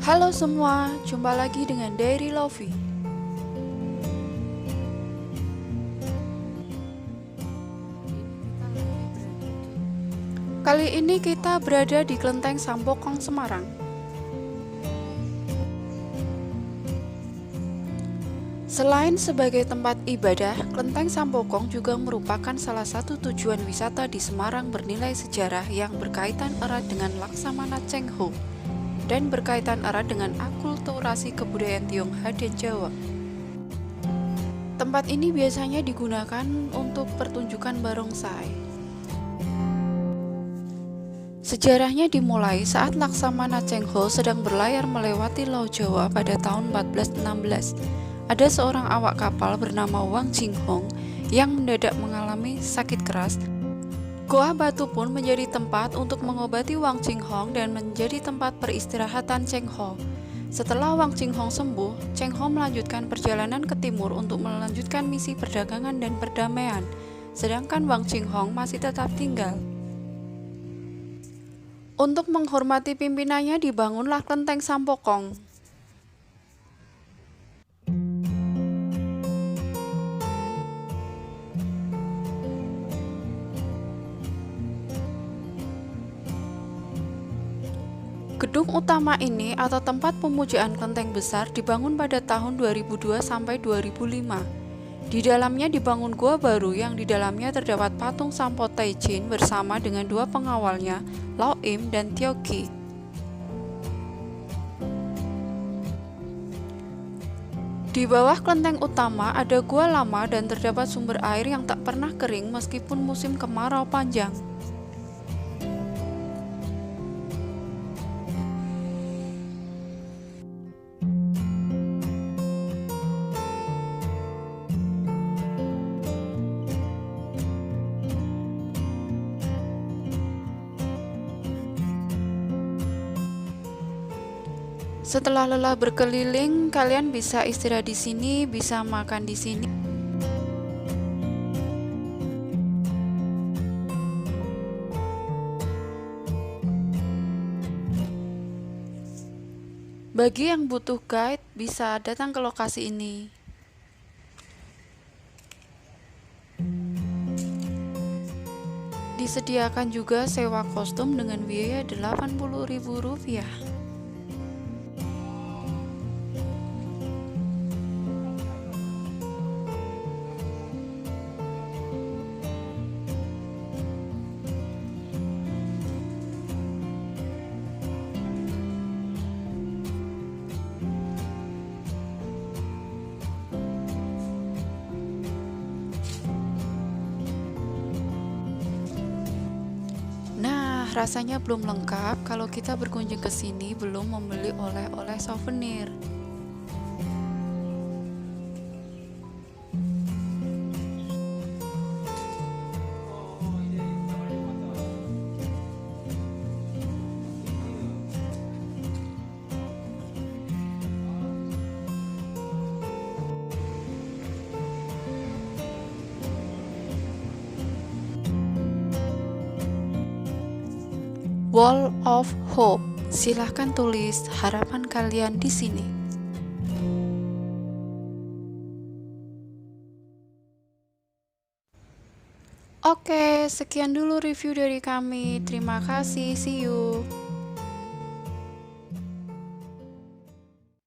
Halo semua, jumpa lagi dengan Diary Lovey. Kali ini kita berada di Kelenteng Sampokong, Semarang. Selain sebagai tempat ibadah, Kelenteng Sampokong juga merupakan salah satu tujuan wisata di Semarang bernilai sejarah yang berkaitan erat dengan Laksamana Cheng Ho dan berkaitan erat dengan akulturasi kebudayaan Tionghoa dan Jawa. Tempat ini biasanya digunakan untuk pertunjukan barongsai. Sejarahnya dimulai saat Laksamana Cheng Ho sedang berlayar melewati Laut Jawa pada tahun 1416. Ada seorang awak kapal bernama Wang Jinghong yang mendadak mengalami sakit keras. Goa Batu pun menjadi tempat untuk mengobati Wang Jinghong dan menjadi tempat peristirahatan Cheng Ho. Setelah Wang Jinghong sembuh, Cheng Ho melanjutkan perjalanan ke timur untuk melanjutkan misi perdagangan dan perdamaian, sedangkan Wang Jinghong masih tetap tinggal. Untuk menghormati pimpinannya dibangunlah Kelenteng Sampokong. Gedung utama ini atau tempat pemujaan kelenteng besar dibangun pada tahun 2002 sampai 2005. Di dalamnya dibangun gua baru yang di dalamnya terdapat patung Sampo Taijin bersama dengan dua pengawalnya, Lao Im dan Tio Qi. Di bawah kelenteng utama ada gua lama dan terdapat sumber air yang tak pernah kering meskipun musim kemarau panjang. Setelah lelah berkeliling, kalian bisa istirahat di sini, bisa makan di sini. Bagi yang butuh guide, bisa datang ke lokasi ini. Disediakan juga sewa kostum dengan biaya Rp80.000. Nah, rasanya belum lengkap kalau kita berkunjung ke sini belum membeli oleh-oleh souvenir. Wall of Hope. Silahkan tulis harapan kalian di sini. Oke, sekian dulu review dari kami. Terima kasih, see you.